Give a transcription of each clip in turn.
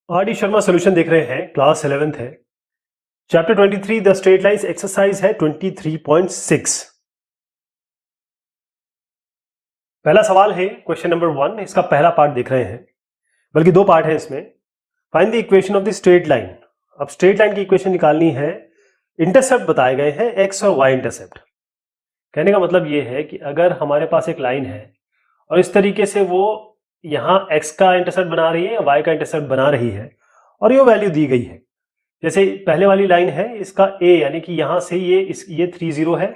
R D Sharma solution देख रहे हैं, क्लास 11th है, chapter 23 the straight lines exercise है 23.6। पहला सवाल है क्वेश्चन नंबर 1, इसका पहला पार्ट देख रहे हैं, बल्कि दो पार्ट है इसमें। Find the equation of the straight line. अब स्ट्रेट लाइन की इक्वेशन निकालनी है, इंटरसेप्ट बताए गए हैं एक्स और वाई इंटरसेप्ट। कहने का मतलब ये है कि अगर हमारे पास एक लाइन है और इस तरीके से वो यहाँ x का इंटरसेप्ट बना रही है, y का इंटरसेप्ट बना रही है और ये वैल्यू दी गई है। जैसे पहले वाली लाइन है, इसका a यानी कि यहाँ से ये 30 है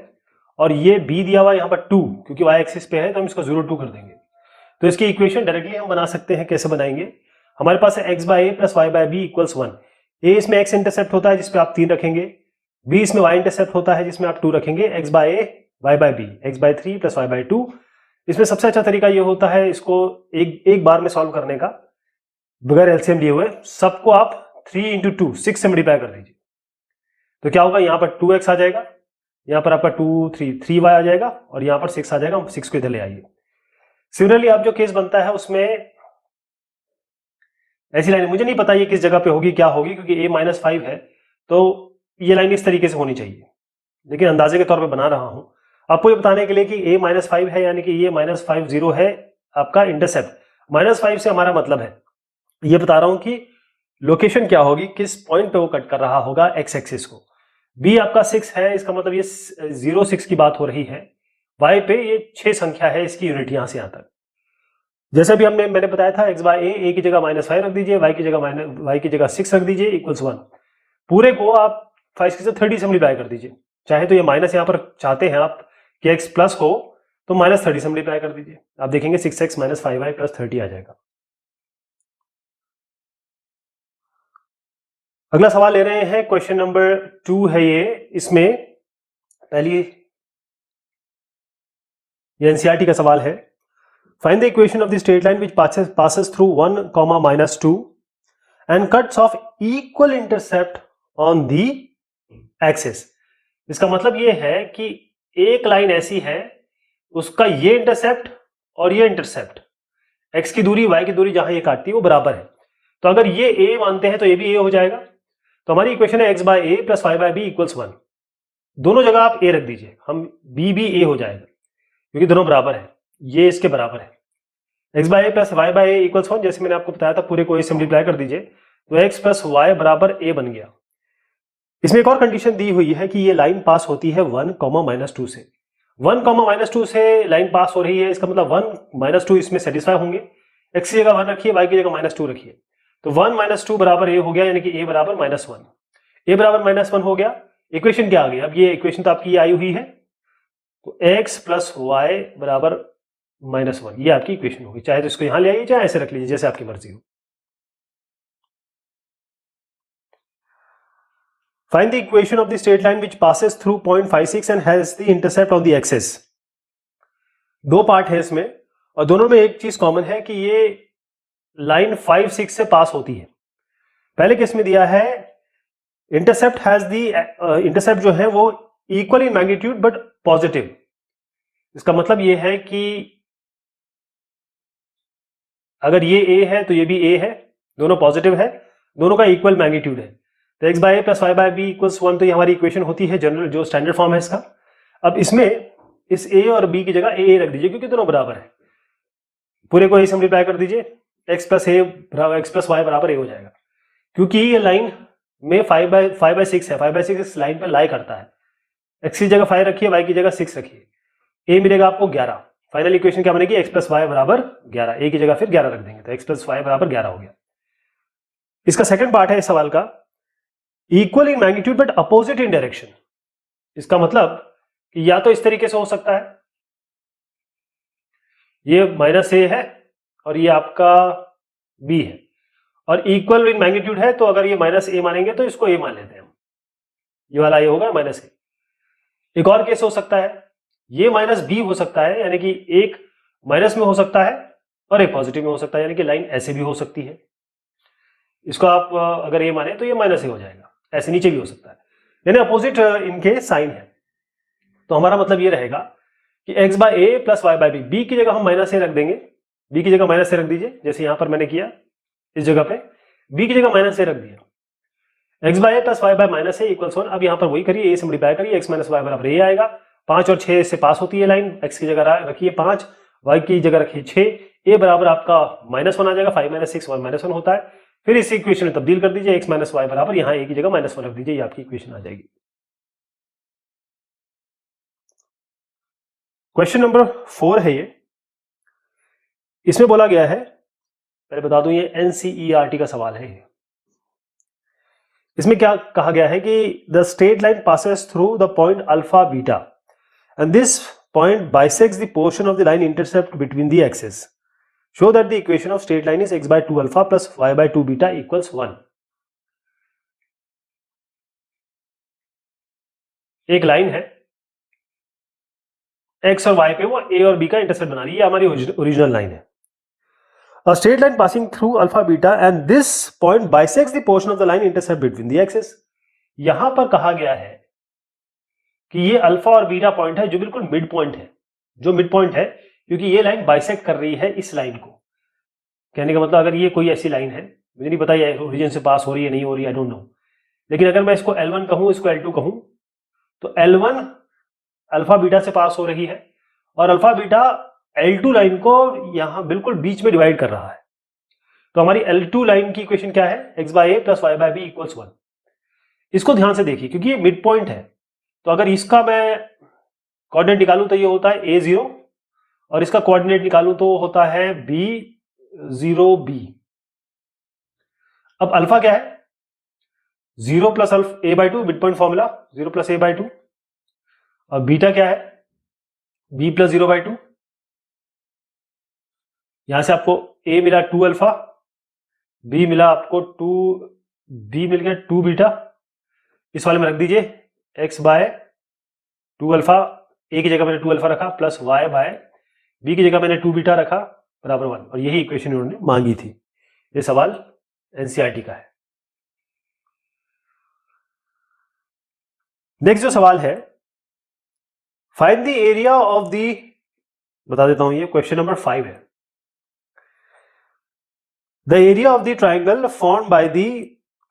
और ये b दिया हुआ यहाँ पर 2, क्योंकि y एक्सिस पे है तो हम इसको 0 2 कर देंगे। तो इसकी इक्वेशन डायरेक्टली हम बना सकते हैं। कैसे बनाएंगे? हमारे पास है x by a plus y by b equals 1। a इसमें x इंटरसेप्ट होता है जिसपे आप 3 रखेंगे, b इसमें y इंटरसेप्ट होता है जिसमें आप 2 रखेंगे, x by a y by b x by 3 plus y by 2। इसमें सबसे अच्छा तरीका ये होता है इसको एक बार में सॉल्व करने का, बगैर एलसीएम लिए हुए। सबको आप 3 इंटू 2 6 से मल्टीप्लाई कर दीजिए। तो क्या होगा, यहाँ पर 2x आ जाएगा, यहाँ पर आपका 3y आ जाएगा और यहाँ पर 6 आ जाएगा। 6 को इधर ले आइए। सिमिलरली आप जो केस बनता है उसमें ऐसी लाइन, मुझे नहीं पता ये किस जगह पे होगी, क्या होगी, क्योंकि a-5 है तो ये लाइन इस तरीके से होनी चाहिए, लेकिन अंदाजे के तौर पर बना रहा हूं आपको ये बताने के लिए कि a-5 है, यानी कि ये -50 है आपका इंटरसेप्ट। -5 से हमारा मतलब है, ये बता रहा हूं कि लोकेशन क्या होगी, किस पॉइंट पे वो कट कर रहा होगा एक्स एक्सिस को। b आपका 6 है, इसका मतलब ये 0 6 की बात हो रही है। y पे ये 6 संख्या है, इसकी यूनिट यहां से यहां तक। जैसे भी मैंने बताया था, x बाई ए की जगह -5 रख दीजिए, y की जगह 6 रख दीजिए इक्वल्स 1। पूरे को आप 5 से 30 से मल्टीप्लाई कर दीजिए। चाहे तो ये माइनस यहाँ पर चाहते हैं आप कि x प्लस हो तो -30 से मल्टीप्लाई कर दीजिए। आप देखेंगे 6x - 5y + 30 आ जाएगा। अगला सवाल ले रहे हैं, क्वेश्चन नंबर 2 है ये। इसमें पहली ये एनसीईआरटी का सवाल है। Find the equation of the straight line which passes through 1, -2 and cuts of equal intercept on the axis. इसका मतलब ये है कि एक लाइन ऐसी है, उसका ये इंटरसेप्ट और ये इंटरसेप्ट, x की दूरी y की दूरी जहां ये काटती है वो बराबर है। तो अगर ये a मानते हैं तो ये भी a हो जाएगा। तो हमारी इक्वेशन है x by a plus y by b equals 1। दोनों जगह आप a रख दीजिए, हम b भी a हो जाएगा क्योंकि दोनों बराबर है, ये इसके बराबर है। x by a plus y by a equals 1, जैसे मैंने आपको बताया था, पूरे को a से मल्टीप्लाई कर दीजिए तो x प्लस वाई बराबर a बन गया। इसमें एक और कंडीशन दी हुई है कि ये लाइन पास होती है 1, -2 से। 1, -2 से लाइन पास हो रही है, इसका मतलब 1, -2 इसमें सेटिस्फाई होंगे। x की जगह 1 रखिए, y की जगह -2 रखिए, तो 1 - 2 बराबर a हो गया, यानी कि a बराबर -1। a बराबर -1 हो गया। इक्वेशन क्या आ गई? अब ये इक्वेशन तो आपकी आई हुई है, तो x प्लस वाई बराबर -1, ये आपकी इक्वेशन होगी। चाहे तो इसको यहां ले आइए, चाहे ऐसे रख लीजिए, जैसे आपकी मर्जी हो। Find the equation of the straight line which passes through point 5, 6 and has the intercept on the axis। दो पार्ट है इसमें और दोनों में एक चीज कॉमन है कि ये लाइन 5, 6 से पास होती है। पहले केस में दिया है इंटरसेप्ट हैज दी, इंटरसेप्ट जो है वो equal in magnitude but positive. इसका मतलब ये है कि अगर ये a है तो ये भी a है, दोनों पॉजिटिव है, दोनों का इक्वल मैग्नीट्यूड है। तो x by a plus y by b equals 1, तो ये हमारी इक्वेशन होती है जनरल, जो स्टैंडर्ड फॉर्म है इसका। अब इसमें इस a और b की जगह a रख दीजिए क्योंकि दोनों बराबर है। पूरे को a से मल्टीप्लाई कर दीजिए, x प्लस वाई बराबर a हो जाएगा। क्योंकि ये लाइन में 5/6 है, 5/6 इस लाइन पर लाई करता है। x की जगह 5 रखिए, y की जगह 6 रखिए, a मिलेगा आपको 11। फाइनल इक्वेशन क्या बनेगी? x प्लस वाई बराबर 11। a की जगह फिर 11 रख देंगे तो x प्लस वाई बराबर 11 हो गया। इसका सेकंड पार्ट है इस सवाल का, equal in magnitude but opposite in direction. इसका मतलब कि या तो इस तरीके से हो सकता है, ये -a है और ये आपका b है, और इक्वल इन मैग्नीट्यूड है, तो अगर ये -a मानेंगे तो इसको a मान लेते हैं हम, ये वाला ये होगा -a। एक और केस हो सकता है, ये -b हो सकता है, यानी कि एक माइनस में हो सकता है और एक पॉजिटिव में हो सकता है, यानी कि लाइन ऐसे भी हो सकती है। इसको आप अगर a माने तो ये -a हो जाएगा, ऐसे नीचे भी हो सकता है, यानी अपोजिट इनके साइन है। तो हमारा मतलब ये रहेगा कि x by a plus y by b, b की जगह हम -a रख देंगे, b की जगह -a रख दीजिए, जैसे यहां पर मैंने किया इस जगह पे। बी की जगह माइनस ए रख दिया, x by a plus y by minus a equals 1। अब यहाँ पर वही करिए, ए से मल्टीप्लाई करिए, एक्स माइनस वाई बराबर ए आएगा। 5 और 6 से पास होती है लाइन, एक्स की जगह रखिए 5, वाई की जगह रखिए 6, ए बराबर आपका -1 आ जाएगा। 5 - 6 1 - 1 होता है। फिर इस इक्वेशन में तब्दील कर दीजिए, एक्स माइनस वाई बराबर यहाँ ए की जगह -1 रख दीजिए, ये आपकी इक्वेशन आ जाएगी। क्वेश्चन नंबर 4 है ये। इसमें बोला गया है, पहले बता दूं ये एनसीईआरटी का सवाल है। इसमें क्या कहा गया है कि the straight line passes through the point alpha beta and this point bisects the portion of the line intercept between the axes. Show that the equation of straight line is x by 2 alpha plus y by 2 beta equals 1। एक line है, x और y पे वो a और b का intercept बना रही है, हमारी ओरिजिनल लाइन है। A straight line passing through alpha beta and this point bisects the portion of the line intercept between the axes। यहां पर कहा गया है कि ये अल्फा और बीटा पॉइंट है जो बिल्कुल मिड पॉइंट है, जो मिड पॉइंट है, क्योंकि ये लाइन बाइसेक्ट कर रही है इस लाइन को। कहने का मतलब अगर ये कोई ऐसी लाइन है, मुझे नहीं पता ये ओरिजिन से पास हो रही है नहीं हो रही है, आई डोंट नो, लेकिन अगर मैं इसको L1 कहूं, इसको L2 कहूं, तो L1 अल्फा बीटा से पास हो रही है और अल्फा बीटा L2 लाइन को यहां बिल्कुल बीच में डिवाइड कर रहा है। तो हमारी L2 लाइन की इक्वेशन क्या है, x by a plus y by b equals 1। इसको ध्यान से देखिए, क्योंकि ये मिड पॉइंट है, तो अगर इसका मैं कोऑर्डिनेट निकालूं तो ये होता है a0 और इसका कोऑर्डिनेट निकालूं तो होता है b0b। अब अल्फा क्या है, 0 plus a by 2, mid point formula 0 plus a by 2, और बीटा क्या है, b प्लस 0 by 2। यहां से आपको a मिला 2 अल्फा, b मिला आपको 2b मिल गया 2 बीटा। इस वाले में रख दीजिए x बाय 2 अल्फा, a की जगह मैंने 2 अल्फा रखा, प्लस y बाय b की जगह मैंने 2 बीटा रखा बराबर 1। और यही इक्वेशन उन्होंने मांगी थी। ये सवाल एनसीईआरटी का है। नेक्स्ट जो सवाल है, find the area of the, बता देता हूं, ये क्वेश्चन नंबर 5 है। The area of the triangle formed by the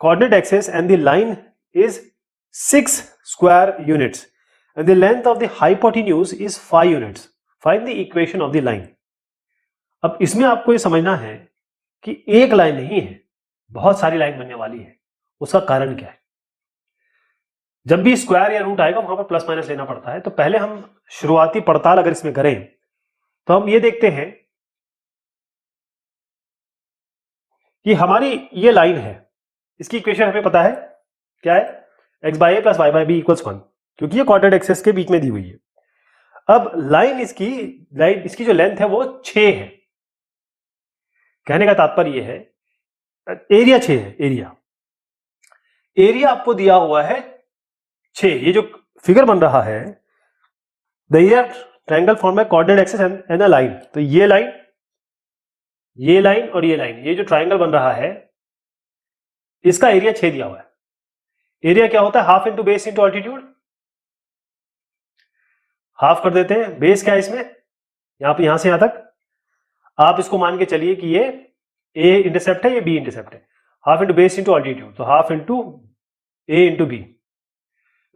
coordinate axis and the line is 6 square units and the length of the hypotenuse is 5 units. Find the equation of the line. अब इसमें आपको ये समझना है कि एक line नहीं है, बहुत सारी लाइन बनने वाली है। उसका कारण क्या है? जब भी स्क्वायर या रूट आएगा वहां पर प्लस माइनस लेना पड़ता है। तो पहले हम शुरुआती पड़ताल अगर इसमें करें तो हम ये देखते हैं कि हमारी ये लाइन है, इसकी इक्वेशन हमें पता है क्या है, x by a plus y by b equals 1, क्योंकि ये क्वाड्रेंट एक्सिस के बीच में दी हुई है। अब लाइन इसकी जो लेंथ है वो 6 है। कहने का तात्पर्य ये है, एरिया 6 है, एरिया आपको दिया हुआ है 6। ये जो फिगर बन रहा है, the area triangle form by coordinate axis and a line, तो ये लाइन और ये लाइन, ये जो ट्रायंगल बन रहा है इसका एरिया 6 दिया हुआ है। एरिया क्या होता है, half into base into altitude. Half कर देते हैं, बेस क्या है इसमें, यहां से यहां तक आप इसको मान के चलिए कि ये ए इंटरसेप्ट है, ये बी इंटरसेप्ट है। Half into base into altitude, तो हाफ इंटू ए इंटू बी,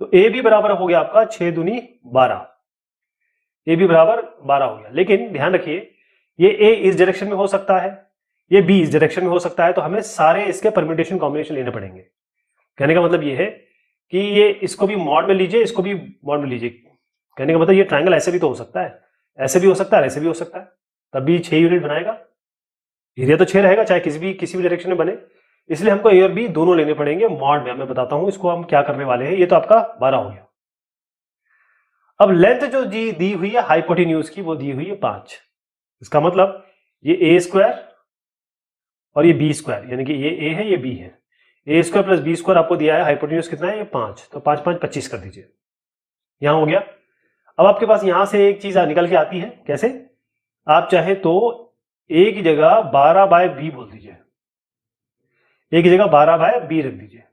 तो ए बी बराबर हो गया आपका 6 दूनी 12, ए बी बराबर 12 हो गया। लेकिन ध्यान रखिए, ये ए इस डायरेक्शन में हो सकता है, ये बी इस डायरेक्शन में हो सकता है, तो हमें सारे इसके परम्यूटेशन कॉम्बिनेशन लेने पड़ेंगे। कहने का मतलब ये है कि ये इसको भी मॉड में लीजिए, इसको भी मॉड में लीजिए। कहने का मतलब ये ट्रायंगल ऐसे भी तो हो सकता है, ऐसे भी हो सकता है, ऐसे भी हो सकता है, तब भी 6 यूनिट बनाएगा। एरिया तो 6 रहेगा, चाहे किसी भी डायरेक्शन में बने। इसलिए हमको ए और बी दोनों लेने पड़ेंगे मॉड में। मैं बताता हूं इसको हम क्या करने वाले हैं। ये तो आपका 12 हो गया। अब लेंथ जो दी हुई है हाइपोटेन्यूज की, वो दी हुई है 5। इसका मतलब ये ए स्क्वायर और ये बी स्क्वायर, यानी कि ये ए है, ये बी है। ए स्क्वायर प्लस बी स्क्वायर आपको दिया है, हाइपोटेन्यूज कितना है, ये 5, तो 5 5 25 कर दीजिए, यहां हो गया। अब आपके पास यहां से एक चीज निकल के आती है, कैसे, आप चाहे तो ए की जगह 12 बाय बी बोल दीजिए, ए की जगह 12 बाय बी रख दीजिए।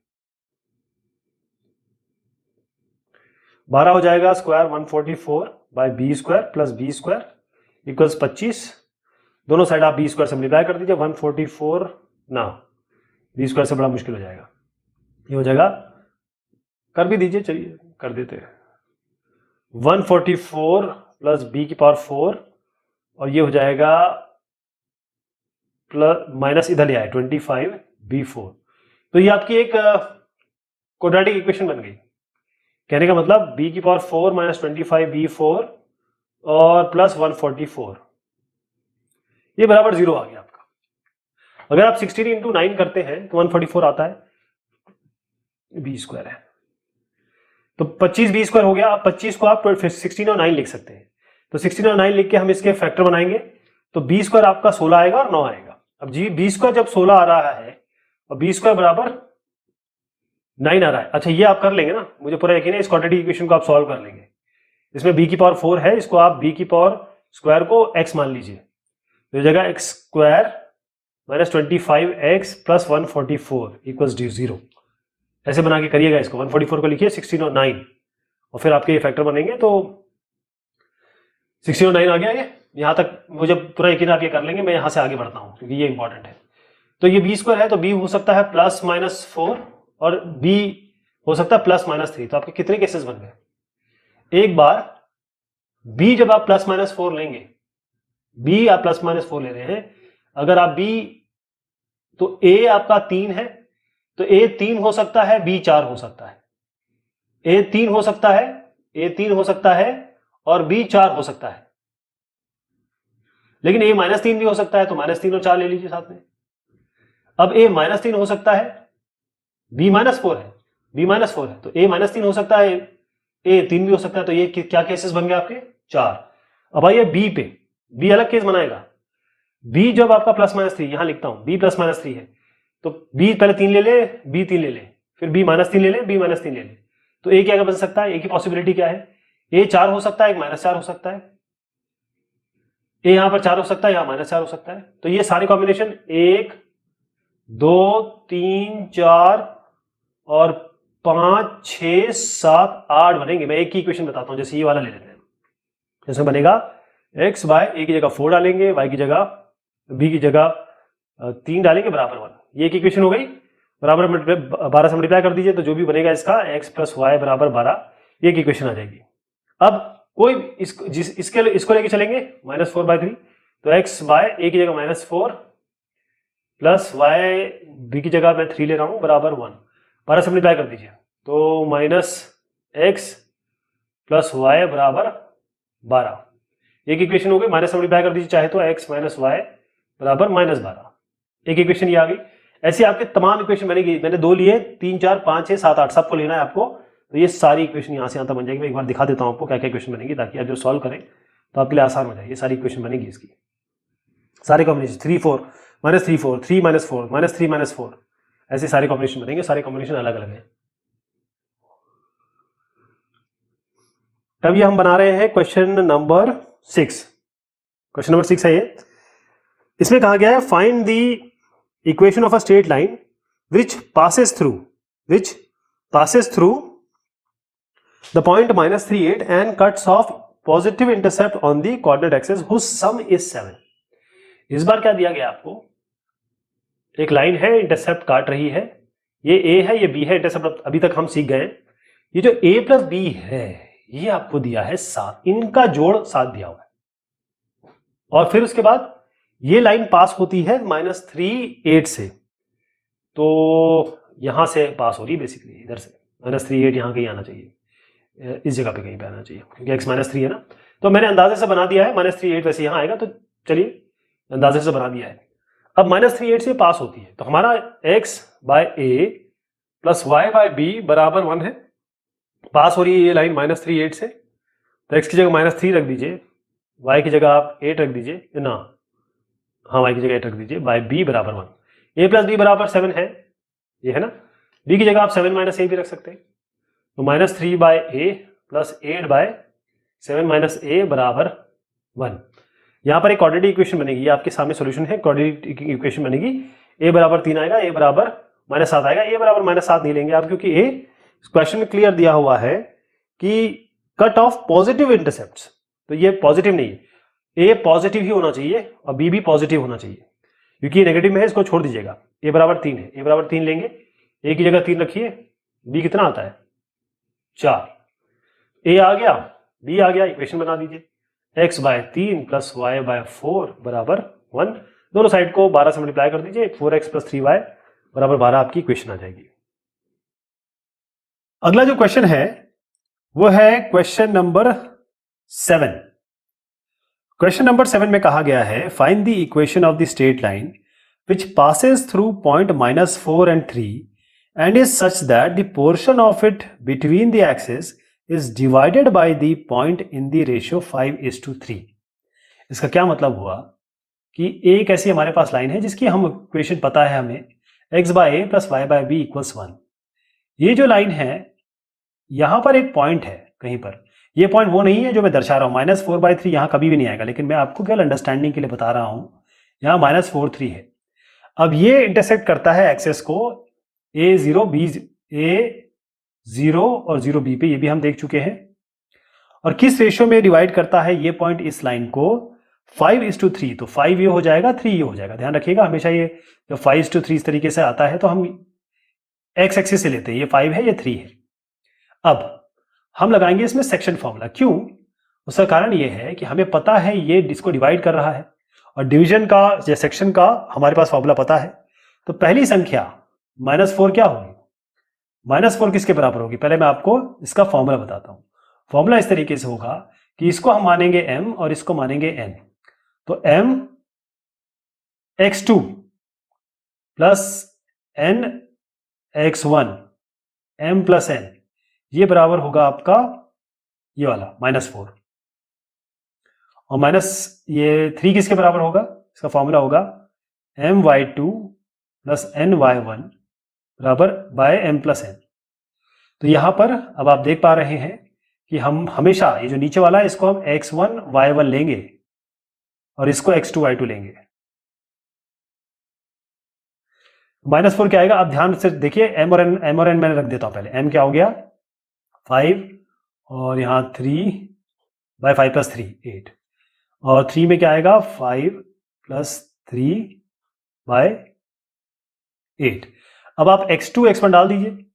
12 हो जाएगा square 144 by b square plus b square equals 25। दोनों साइड आप बी स्क्वायर से मल्टीप्लाई कर दीजिए। 144 ना बी स्क्वायर से बड़ा मुश्किल हो जाएगा। ये हो जाएगा, कर भी दीजिए, चलिए कर देते हैं, 144 प्लस बी की पावर 4 और ये हो जाएगा प्लस माइनस इधर ले आए 25 b4। तो ये आपकी एक क्वाड्रेटिक इक्वेशन बन गई। कहने का मतलब b की पावर 4 माइनस 25 b4 और प्लस 144, ये बराबर 0 आ गया आपका। अगर आप 16 इंटू 9 करते हैं तो 144 आता है, बी स्क्वायर है, तो 25 बी स्क्वायर हो गया। आप 25 को आप 16 और 9 लिख सकते हैं, तो 16 और 9 लिख के हम इसके फैक्टर बनाएंगे, तो बी स्क्वायर आपका 16 आएगा और 9 आएगा। अब जी बी स्क्वायर जब 16 आ रहा है और बी स्क्वायर बराबर 9 आ रहा है, अच्छा ये आप कर लेंगे ना, मुझे पूरा यकीन है इस क्वाड्रेटिक इक्वेशन को आप सॉल्व कर लेंगे। इसमें b की पावर 4 है, इसको आप b की पावर स्क्वायर को x मान लीजिए, तो ये जगह x square minus 25x plus 144 equals 0, ऐसे बना के करिएगा इसको। 144 को लिखिए 16 और 9 और फिर आपके ये फैक्टर बनेंगे, तो 16 और 9 आ गया। ये यहाँ तक मुझे पूरा यकीन आप ये कर लेंगे, मैं यहाँ से आगे बढ़ता हूँ क्योंकि ये इंपॉर्टेंट है। तो ये बी स्क्वायर है, तो बी हो सकता है प्लस माइनस 4 और बी हो सकता है प्लस माइनस 3। तो आपके कितने केसेस बन गए? एक बार b जब आप प्लस माइनस 4 लेंगे, b आप प्लस माइनस 4 ले रहे हैं, अगर आप b, तो a आपका 3 है, तो a 3 हो सकता है, b 4 हो सकता है, a 3 हो सकता है, a 3 हो सकता है और b 4 हो सकता है। लेकिन a माइनस 3 भी हो सकता है, तो माइनस 3 और 4 ले लीजिए साथ में। अब a माइनस 3 हो सकता है, b माइनस 4 है, b माइनस 4 है, तो a माइनस 3 हो सकता है, a 3 भी हो सकता है। तो ये क्या केसेस बन गए आपके? 4। अब आइए b पे, b अलग केस बनाएगा। b जब आपका प्लस माइनस 3, यहां लिखता हूं b प्लस माइनस 3 है, तो b पहले 3 ले ले, b 3 ले ले, फिर b माइनस 3 ले ले, b माइनस 3 ले ले, तो a क्या बन सकता है? a की पॉसिबिलिटी क्या है? a 4 हो सकता है, एक माइनस 4 हो सकता है, a यहां पर 4 हो सकता है, यहां माइनस 4 हो सकता है। तो ये सारे कॉम्बिनेशन 1 2 3 4 और 5 6 7 8 बनेंगे। मैं एक ही इक्वेशन बताता हूं, जैसे ये वाला ले लेते हैं, इसमें बनेगा x बाय a की जगह 4 डालेंगे, y की जगह b की जगह 3 डालेंगे, बराबर 1। ये एक इक्वेशन हो गई, बराबर 12 से मल्टीप्लाई कर दीजिए, तो जो भी बनेगा इसका x प्लस वाई बराबर 12, ये एक इक्वेशन आ जाएगी। अब कोई इसको लेके चलेंगे -4/3, तो x बाय a की जगह -4 प्लस y b की जगह मैं 3 ले रहा हूं, बराबर 1। 12 से मल्टीप्लाई कर दीजिए, तो -x प्लस वाई बराबर 12, एक इक्वेशन हो गई। माइनस से मल्टीप्लाई कर दीजिए चाहे तो, x माइनस वाई बराबर -12, एक इक्वेशन ये आ गई। ऐसे आपके तमाम इक्वेशन बनेगी। मैंने 2 लिए, 3 4 5 6 7 8 सबको लेना है आपको, तो ये सारी इक्वेशन यहाँ से यहाँ तक बन जाएगी। मैं एक बार दिखा देता हूँ आपको क्या क्या इक्वेशन बनेगी, ताकि आप जब सॉल्व करें तो आपके लिए आसान हो जाए। ये सारी इक्वेशन बनेगी इसकी, सारे कॉम्बिनेशन 3 4 -3 4 3 -4 -3 -4, ऐसे सारे कॉम्बिनेशन बनेंगे। सारे कॉम्बिनेशन अलग अलग है। तब ये हम बना रहे हैं क्वेश्चन नंबर 6। क्वेश्चन नंबर 6 है ये। इसमें कहा गया है find the equation of a straight line which passes through the point -38 and cuts off positive intercept on the coordinate axis whose sum is 7। इस बार क्या दिया गया आपको? एक लाइन है, इंटरसेप्ट काट रही है, ये a है, ये b है, इंटरसेप्ट अभी तक हम सीख गए। ये जो a प्लस b है, ये आपको दिया है 7, इनका जोड़ 7 दिया हुआ है, और फिर उसके बाद ये लाइन पास होती है -38 से, तो यहां से पास हो रही है बेसिकली, इधर से -38 यहां कहीं आना चाहिए, इस जगह पे कहीं पे आना चाहिए, क्योंकि x -3 है ना। तो मैंने अंदाजे से बना दिया है, -38 वैसे यहां आएगा, तो चलिए अंदाजे से बना दिया है। अब -38 से पास होती है, तो हमारा x by a plus y by b बराबर 1 है। पास हो रही है ये लाइन -38 से, तो x की जगह -3 रख दीजिए, y की जगह आप 8 रख दीजिए ना, हाँ y की जगह 8 रख दीजिए, बाय b बराबर 1। a प्लस b बराबर 7 है, ये है ना। b की जगह आप 7 माइनस a भी रख सकते हैं, तो -3 by a plus 8 by 7 minus a बराबर 1। यहाँ पर एक क्वाड्रेटिक इक्वेशन बनेगी, ये आपके सामने सॉल्यूशन है, क्वाड्रेटिक इक्वेशन बनेगी। a बराबर 3 आएगा, a बराबर -7 आएगा। a बराबर -7 नहीं लेंगे आप, क्योंकि a क्वेश्चन में क्लियर दिया हुआ है कि कट ऑफ पॉजिटिव इंटरसेप्ट्स, तो ये पॉजिटिव नहीं है, a पॉजिटिव ही होना चाहिए और b भी पॉजिटिव होना चाहिए। क्योंकि नेगेटिव में है, इसको छोड़ दीजिएगा। a बराबर 3 है, a बराबर 3 लेंगे, a की जगह 3 रखिए, b कितना आता है 4, a आ गया, b आ गया, इक्वेशन बना दीजिए, x by 3 plus y by 4 बराबर 1। दोनों साइड को 12 से मल्टीप्लाई कर दीजिए, 4x प्लस 3y बराबर 12 आपकी इक्वेशन आ जाएगी। अगला जो क्वेश्चन है वो है क्वेश्चन नंबर 7। क्वेश्चन नंबर 7 में कहा गया है find the equation of the straight line which passes through point -4 and 3 and is such that the portion of it between the axes is divided by the point in the ratio 5:3। इसका क्या मतलब हुआ कि एक ऐसी हमारे पास line है जिसकी हम इक्वेशन पता है हमें, x by a plus y by b equals 1। ये जो लाइन है यहां पर एक पॉइंट है कहीं पर, ये पॉइंट वो नहीं है जो मैं दर्शा रहा हूं, -4/3 यहां कभी भी नहीं आएगा, लेकिन मैं आपको केवल अंडरस्टैंडिंग के लिए बता रहा हूं, यहां -4/3 है। अब ये इंटरसेक्ट करता है एक्सेस को a0 और 0b पे, ये भी हम देख चुके हैं। और किस रेशियो में डिवाइड करता है ये पॉइंट इस लाइन को, 5:3। तो 5 ये हो जाएगा, 3 ये हो जाएगा। ध्यान रखिएगा हमेशा ये जब 5:3 इस तरीके से आता है तो हम एक्स एक्सिस से लेते हैं, ये 5 है ये 3 है। अब हम लगाएंगे इसमें सेक्शन फॉर्मूला। क्यों? उसका कारण ये है कि हमें पता है ये इसको डिवाइड कर रहा है और डिवीजन का या सेक्शन का हमारे पास फॉर्मूला पता है। तो पहली संख्या -4 क्या होगी, -4 किसके बराबर होगी, पहले मैं आपको इसका फॉर्मूला बताता हूं। फॉर्मूला इस तरीके से होगा कि इसको हम मानेंगे m और इसको मानेंगे n। तो m x2 plus n x1 m plus n, ये बराबर होगा आपका ये वाला -4, और माइनस ये 3 किसके बराबर होगा, इसका फॉर्मूला होगा my2 प्लस ny1 बराबर बाय m प्लस n। तो यहां पर अब आप देख पा रहे हैं कि हम हमेशा ये जो नीचे वाला है इसको हम x1 y1 लेंगे और इसको x2 y2 लेंगे। -4 क्या आएगा, अब ध्यान से देखिए, m और n मैंने रख देता हूं पहले। m क्या हो गया 5 और यहां 3/5 प्लस 3 8, और 3 में क्या आएगा 5 प्लस 3/8। अब आप x2 x1 डाल दीजिए,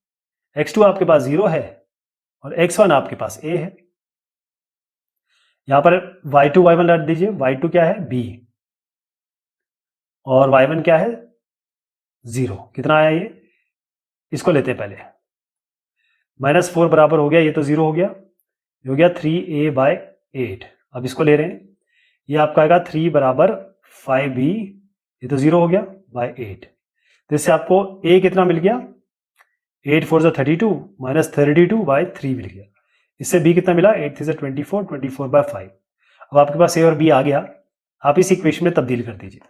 x2 आपके पास 0 है और x1 आपके पास a है। यहां पर y2 y1 डाल दीजिए, y2 क्या है b और y1 क्या है 0। कितना आया ये, इसको लेते हैं पहले, -4 बराबर हो गया, ये तो 0 हो गया, ये हो गया 3a/8। अब इसको ले रहे हैं, ये आपका आएगा 3 बराबर 5b, ये तो 0 हो गया बाय 8। तो इससे आपको a कितना मिल गया, 8 4 32 माइनस 32/3 मिल गया। इससे b कितना मिला, 8 3 24 24/5। अब आपके पास a और b आ गया, आप इस इक्वेशन में तब्दील कर दीजिए,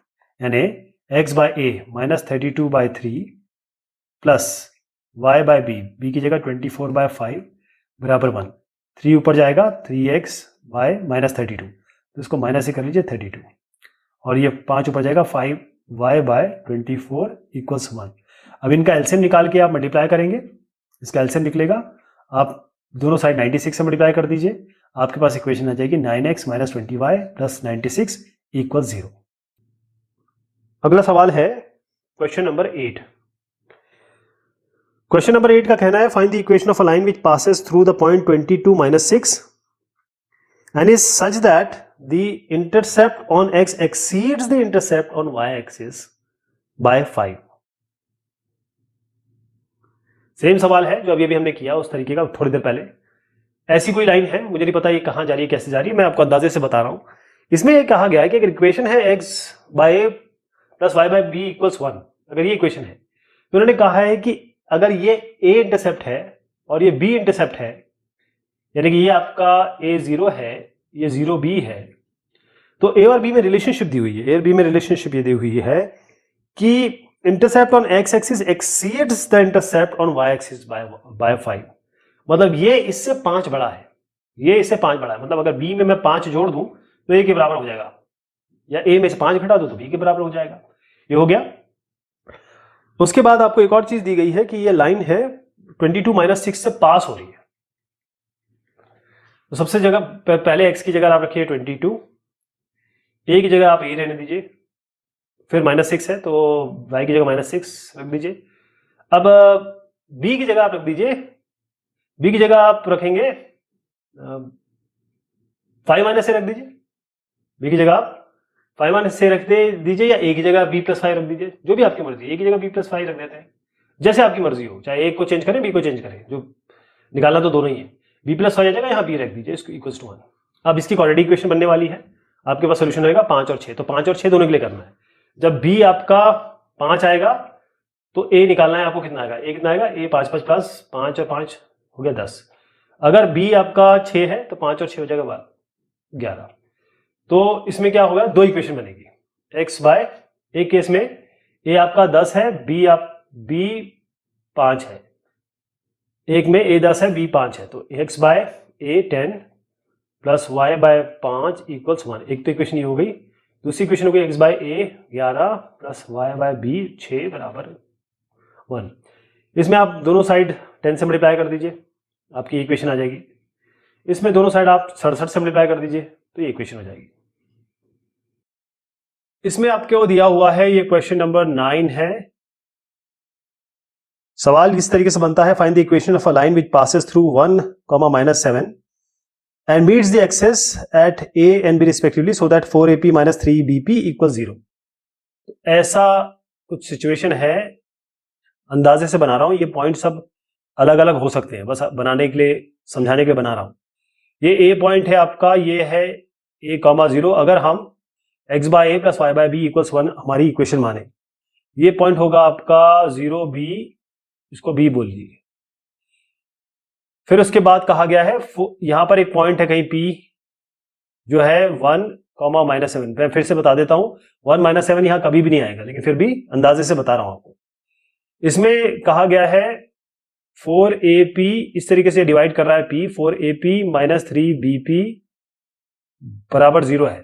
यानी x by a -32/3 plus y by b की जगह 24/5 बराबर 1। 3 ऊपर जाएगा, 3x बाय -32, तो इसको माइनस ही कर लीजिए 32, और ये 5 ऊपर जाएगा, 5y बाय 24 इक्वल्स 1। अब इनका एलसीएम निकाल के आप मल्टीप्लाई करेंगे, इसका एलसीएम निकलेगा, आप दोनों साइड 96 से मल्टीप्लाई कर दीजिए, आपके पास इक्वेशन आ जाएगी 9x - 20y प्लस 96 इक्वल्स 0। अगला सवाल है क्वेश्चन नंबर 8। क्वेश्चन नंबर 8 का कहना है find the equation of a line which passes through the point 22 - 6 and is such that the intercept on x exceeds the intercept on y axis by 5। Same सवाल है जो अभी हमने किया उस तरीके का थोड़ी देर पहले। ऐसी कोई लाइन है, मुझे नहीं पता ये कहां जा रही है कैसे जा रही है, मैं आपको अंदाजे से बता रहा हूं। इसमें ये कहा गया है कि अगर इक्वेशन है x by a plus y by b equals 1, अगर ये इक्वेशन है तो उन्होंने कहा है कि अगर ये a इंटरसेप्ट है और ये b इंटरसेप्ट है, यानी कि ये आपका a0 है, ये 0b है, तो a और b में रिलेशनशिप दी हुई है, a और b में रिलेशनशिप ये दी हुई है कि intercept on x axis exceeds the intercept on y axis by 5। मतलब ये इससे 5 बड़ा है, ये इससे 5 बड़ा है। मतलब अगर b में मैं 5 जोड़ दूं तो a के बराबर हो जाएगा, या a में से 5 घटा दूं तो b के बराबर हो जाएगा। ये हो गया। उसके बाद आपको एक और चीज दी गई है कि ये लाइन है 22 - 6 से पास हो रही है। तो सबसे जगह पहले x की जगह आप रखिए 22, a की जगह आप a रहने दीजिए, फिर -6 है तो y की जगह -6 रख दीजिए। अब b की जगह आप रख दीजिए, b की जगह आप रखेंगे 5 - a रख दीजिए। b की जगह आप 5 - a रख दीजिए, या a की जगह b + 5 रख दीजिए, जो भी आपकी मर्जी। a की जगह b + 5 रख देते हैं, जैसे आपकी मर्जी हो, चाहे एक को चेंज करें, b को चेंज करें, जो निकालना तो दोनों ही है। b + 5 आ जाएगा, यहाँ b रख दीजिए, इसको इक्वल्स टू 1। अब इसकी क्वाड्रेटिक इक्वेशन बनने वाली है, आपके पास सोल्यूशन रहेगा 5 और 6। तो 5 और 6 दोनों के लिए करना है। जब b आपका 5 आएगा तो a निकालना है आपको, कितना आएगा, a कितना आएगा, a 5 + 5 5 और 5 हो गया 10। अगर b आपका 6 है तो 5 और 6 हो जाएगा 11। तो इसमें क्या होगा, दो इक्वेशन बनेगी, x बाय, एक केस में a आपका 10 है, b 5 है, एक में a 10 है, b 5 है, तो x by a 10 plus y by 5 equals 1। एक तो इक्वेशन ये हो गई। दूसरी इक्वेशन हो गई x by a 11 plus y by b 6 बराबर 1। इसमें आप दोनों साइड 10 से मल्टीप्लाई कर दीजिए, आपकी इक्वेशन आ जाएगी। इसमें दोनों साइड आप 67 से मल्टीप्लाई कर दीजिए, तो ये इक्वेशन हो जाएगी। इसमें आपको दिया हुआ है, ये क्वेश्चन नंबर 9 है। सवाल इस तरीके से बनता है, find the equation of a line which passes through 1, -7 and meets the axis at a and b respectively so that 4ap - 3bp = 0। ऐसा कुछ सिचुएशन है, अंदाजे से बना रहा हूं, ये पॉइंट सब अलग अलग हो सकते हैं, बस बनाने के लिए, समझाने के लिए बना रहा हूं। ये a पॉइंट है आपका, ये है a, 0। अगर हम x by a plus y by b = 1 हमारी इक्वेशन माने, ये पॉइंट होगा आपका 0b, इसको b बोल लीजिए। फिर उसके बाद कहा गया है, यहां पर एक पॉइंट है कहीं p जो है 1, -7। मैं फिर से बता देता हूं, 1 - 7 यहां कभी भी नहीं आएगा, लेकिन फिर भी अंदाजे से बता रहा हूं आपको। इसमें कहा गया है 4ap, इस तरीके से डिवाइड कर रहा है p, 4ap - 3bp बराबर 0 है।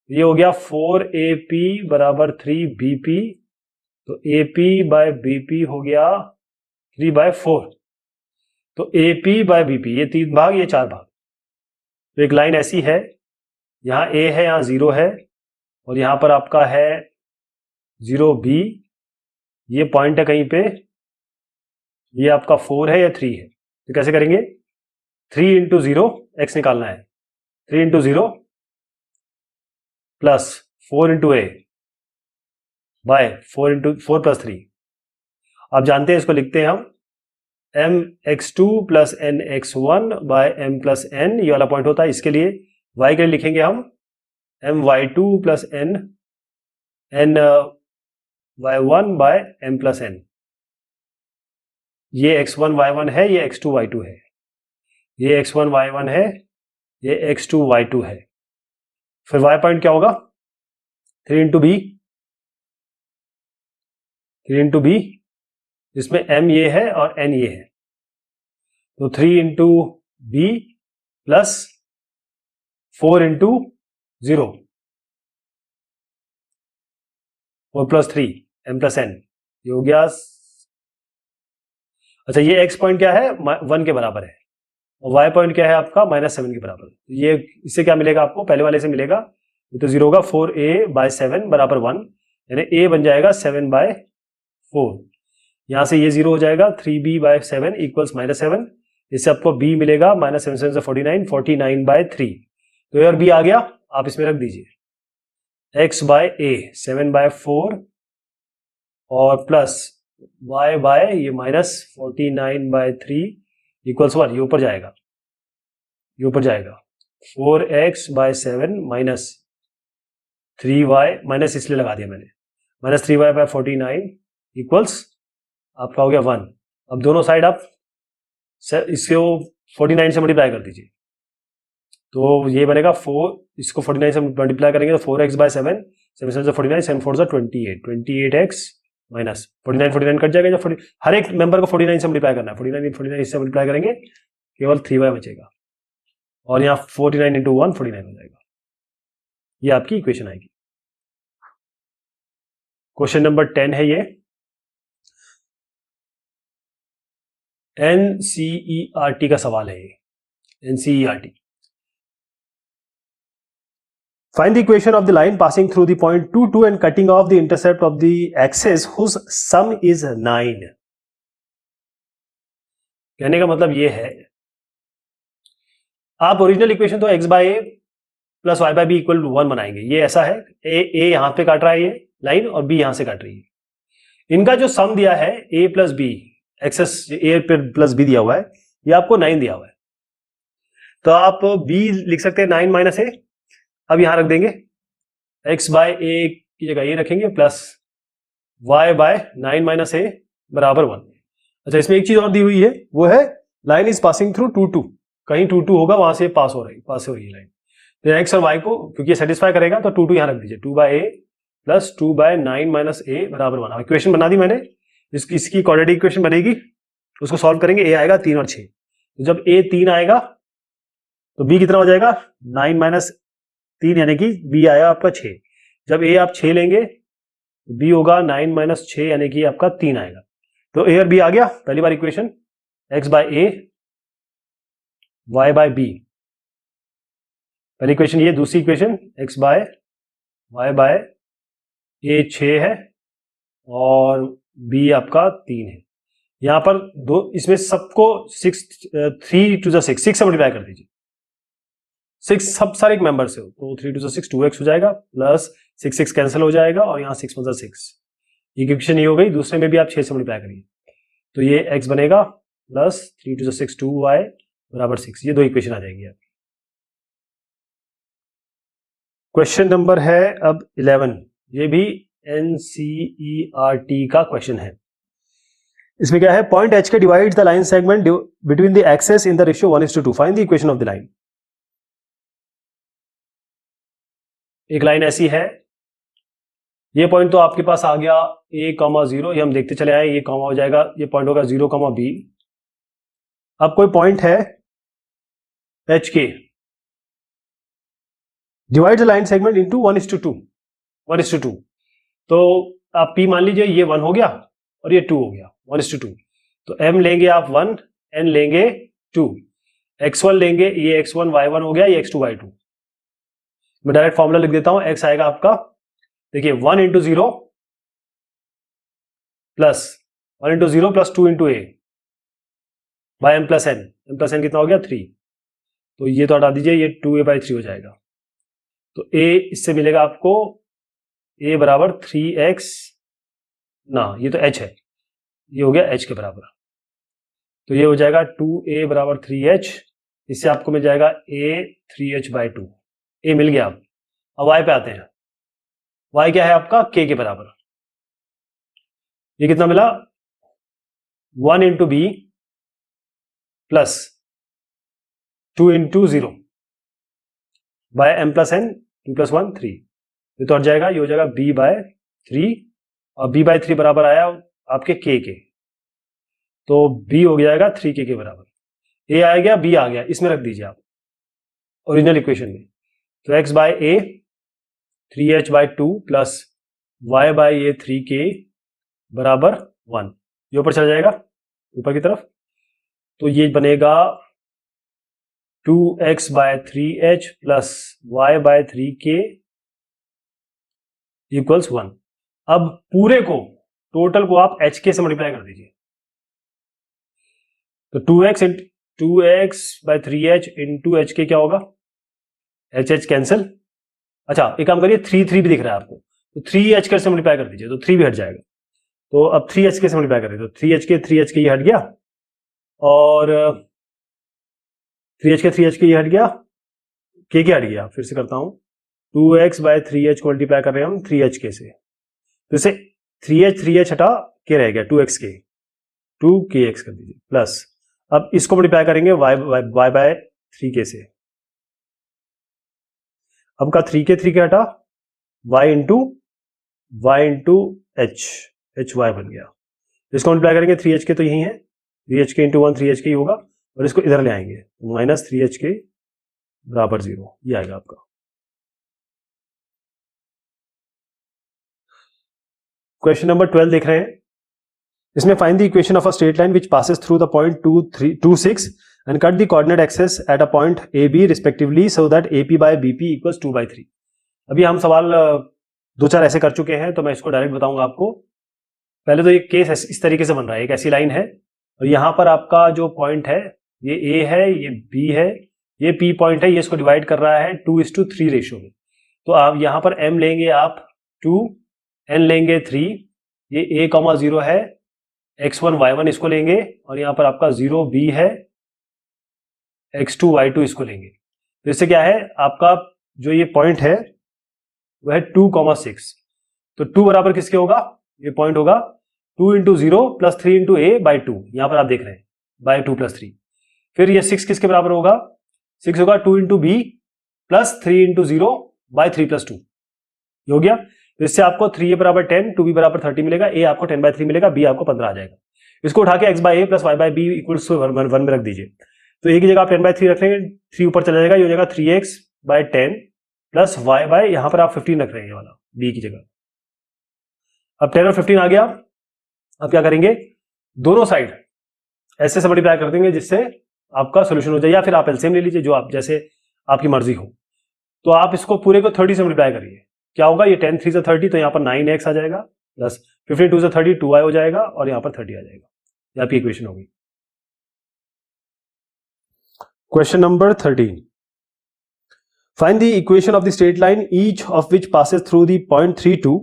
ये हो गया 4ap बराबर 3bp, तो ap बाय bp हो गया 3/4। तो AP बाय BP, ये 3 भाग, ये 4 भाग। तो एक लाइन ऐसी है, यहां A है, यहां 0 है, और यहां पर आपका है 0B, ये पॉइंट है कहीं पे, ये आपका 4 है या 3 है। तो कैसे करेंगे, 3 × 0, x निकालना है, 3 × 0 प्लस 4 × a बाय 4 + 3। आप जानते हैं, इसको लिखते हैं हम mx2 + nx1 bye m + n, ये वाला पॉइंट होता है। इसके लिए y के लिए लिखेंगे हम my2 + ny1 bye m + n। ये x1 y1 है, ये x2 y2 है, ये x1 y1 है, ये x2 y2 है। फिर y पॉइंट क्या होगा, 3 × b, 3 × b, जिसमें m ये है और n ये है, तो 3 × b प्लस 4 × 0 और प्लस 3 m + n, ये हो गया। अच्छा, ये x पॉइंट क्या है, 1 के बराबर है, और y पॉइंट क्या है आपका, -7 के बराबर। ये इससे क्या मिलेगा आपको, पहले वाले से मिलेगा, ये तो 0 होगा, 4a/7 बराबर 1, यानी a बन जाएगा 7/4। यहां से ये 0 हो जाएगा, 3b/7 = -7। इससे आपको b मिलेगा, -7 7 से 49, 49/3। तो ये और b आ गया, आप इसमें रख दीजिए, x बाय a 7/4 और प्लस y बाय ये -49/3 = 1। ये ऊपर जाएगा, ये ऊपर जाएगा, 4x/7 माइनस 3y, माइनस इसलिए लगा दिया मैंने, -3y/49 इक्वल्स आपका हो गया 1। अब दोनों साइड आप इसको 49 से मल्टीप्लाई कर दीजिए, तो ये बनेगा 4, इसको 49 से मल्टीप्लाई करेंगे तो 4x/7, 7 7 से 49, 7 4 से 28, 28x माइनस 49 49 कट जाएगा। जब हर एक मेंबर को 49 से मल्टीप्लाई करना है, 49 से मल्टीप्लाई करेंगे, केवल 3y बचेगा, और यहाँ 49 × 1 49 हो जाएगा। ये आपकी इक्वेशन आएगी। क्वेश्चन नंबर 10 है ये, NCERT का सवाल है ये, NCERT। Find the equation of the line passing through the point 2, 2 and cutting off the intercept of the axis whose sum is 9. कहने का मतलब ये है, आप ओरिजिनल इक्वेशन तो x by a plus y by b equal to 1 बनाएंगे. ये ऐसा है, ए यहां पे काट रहा है ये लाइन और बी यहां से काट रही है. इनका जो सम दिया है a plus b, axes a plus b दिया हुआ है, ये आपको 9 दिया हुआ है. तो आप b लिख सकते हैं 9 माइनस ए. अब यहां रख देंगे x बाय ए की जगह ये रखेंगे प्लस y बाय 9 माइनस ए बराबर 1. अच्छा, इसमें एक चीज और दी हुई है, वो है लाइन इज पासिंग थ्रू 2, 2. कहीं 2, 2 होगा, वहां से पास हो रही है लाइन. तो x और y को क्योंकि ये सेटिस्फाई करेगा तो 2, 2 यहां रख दीजिए. 2 bye a plus 2 bye 9 minus ए बराबर 1. इक्वेशन बना दी मैंने. इसकी क्वाड्रेटिक इक्वेशन बनेगी, उसको सॉल्व करेंगे. a आएगा 3 और 6. तो जब a 3 आएगा तो b कितना हो जाएगा 9 माइनस 3 यानी कि b आया आपका 6. जब a आप 6 लेंगे तो b होगा 9 माइनस 6 यानी कि आपका 3 आएगा. तो a और b आ गया. पहली बार equation x by a y by b, पहली इक्वेशन ये. दूसरी equation x by y by a 6 है और b आपका 3 है. यहां पर दो, इसमें सबको 3 टू द 6 से मल्टीप्लाई कर दीजिए. 6 सब सारे एक मेंबर से हो तो 3 टू द 6 2x हो जाएगा प्लस 6 कैंसिल हो जाएगा और यहाँ 6 मतलब 6. इक्वेशन ये हो गई. दूसरे में भी आप 6 से मल्टीप्लाई करिए तो ये x बनेगा प्लस 3 टू द 6 2y बराबर 6. ये दो इक्वेशन आ जाएंगी आपकी. क्वेश्चन नंबर है अब 11. ये भी NCERT का क्वेश्चन है. इसमें क्या है, पॉइंट h के divide the line segment between the axes in the ratio 1:2. Find the equation of the line. एक लाइन ऐसी है, ये पॉइंट तो आपके पास आ गया a,0. ये हम देखते चले आए. ये कॉमा हो जाएगा, ये पॉइंट होगा 0,b. अब कोई पॉइंट है h के, divide the line segment into 1:2. तो आप p मान लीजिए ये 1 हो गया और ये 2 हो गया. 1:2. तो m लेंगे आप 1, n लेंगे 2, x1 लेंगे, ये x1 y1 हो गया, ये x2 y2. मैं डायरेक्ट फॉर्मूला लिख देता हूं. x आएगा आपका, देखिए 1 into 0 plus 2 into a by m plus n. m plus n कितना हो गया 3. तो ये तो हटा दीजिए, ये 2a बाई 3 हो जाएगा. तो a इससे मिलेगा आपको a बराबर 3x ना, ये तो h है, ये हो गया h के बराबर. तो ये हो जाएगा 2a बराबर 3h. इससे आपको मिल जाएगा a 3h बाई 2. a मिल गया. अब y पे आते हैं. y क्या है आपका k के बराबर. ये कितना मिला 1 into b plus 2 into 0 by m plus n 2 plus 1 3. ये तो हट जाएगा, ये हो जाएगा b बाय 3 और b बाय 3 बराबर आया आपके k के. तो b हो जाएगा 3k के बराबर. a आ गया, b आ गया, इसमें रख दीजिए आप ओरिजिनल इक्वेशन में. तो x by a 3h by 2 plus y by ये 3k बराबर 1. ये ऊपर चला जाएगा ऊपर की तरफ. तो ये बनेगा 2x by 3h plus y by 3k equals 1. अब पूरे को, टोटल को आप hk से मल्टीप्लाई कर दीजिए. तो 2x by 3h into hk क्या होगा, h कैंसिल. अच्छा, एक काम करिए, 3 भी दिख रहा है आपको, तो 3h से मल्टीप्लाई कर दीजिए तो 3 भी हट जाएगा. तो अब 3h से मल्टीप्लाई कर दीजिए तो 3h ये हट गया और 3h ये हट गया, k हट गया. फिर से करता हूं, 2x बाय 3h को मल्टीप्लाई कर रहे हैं हम 3hk से. तो इसे 3h हटा k रह गया 2kx कर दीजिए प्लस. अब इसको मल्टीप्लाई करेंगे y बाय 3k से. अब का 3k हटा y इंटू h बन गया. इसको मल्टीप्लाई करेंगे 3hk तो यही है, 3hk इंटू 1 3hk ही होगा और इसको इधर ले आएंगे माइनस 3hk बराबर 0. ये आएगा आपका. क्वेश्चन नंबर 12 देख रहे हैं. इसमें find the equation of a straight line which passes through the point 2, 6 and cut the coordinate axis at a point AB respectively so that AP by BP equals 2/3. अभी हम सवाल दो चार ऐसे कर चुके हैं, तो मैं इसको डायरेक्ट बताऊंगा आपको। पहले तो ये केस इस तरीके से बन रहा है, एक ऐसी लाइन है और यहाँ पर आपका जो पॉइंट है ये ए है, ये बी है, ये पी पॉइंट है, ये इसको डिवाइड कर रहा है 2:3 रेशियो में। तो आप यहाँ पर m लेंगे आप 2, n लेंगे 3, ये a, 0 है, x1 y1 इसको लेंगे और यहाँ पर आपका 0 b है, x2 y2 इसको लेंगे। तो इससे क्या है, आपका जो ये पॉइंट है वह है 2,6। तो 2 बराबर किसके होगा, ये पॉइंट होगा 2 × 0 + 3 × a by 2, यहाँ पर आप देख रहे हैं by 2 + 3। फिर ये 6 किसके बराबर होगा, 6 होगा 2 × b + 3 × 0 by 3 + 2, ये हो गया। तो इससे आपको 3a बराबर 10, 2b बराबर 30 मिलेगा, a आपको 10/3 मिलेगा, b आपको 15 आ जाएगा। इसको उठा के x/a + y/b = 1 में रख दीजिए। तो a की जगह आप 10/3 रख लेंगे, 3 ऊपर चला जाएगा, ये हो जाएगा 3x/10 + y/ यहाँ पर आप 15 रख रहे हैं ये वाला b की जगह। अब 10 और 15 आ गया। अब क्या करेंगे, दोनों साइड ऐसे से मल्टीप्लाई कर देंगे जिससे आपका सोल्यूशन हो जाए, या फिर आप एलसीएम ले लीजिए, जो आप जैसे आपकी मर्जी हो। तो आप इसको पूरे को 30 से मल्टीप्लाई करिए, क्या होगा, ये 10 × 3 = 30, तो यहाँ पर 9x आ जाएगा, प्लस 15 × 2 = 30, 2y हो जाएगा और यहाँ पर 30 आ जाएगा। ये आपकी इक्वेशन होगी। Question number 13, find the equation of the straight line each of which passes through the point 3, 2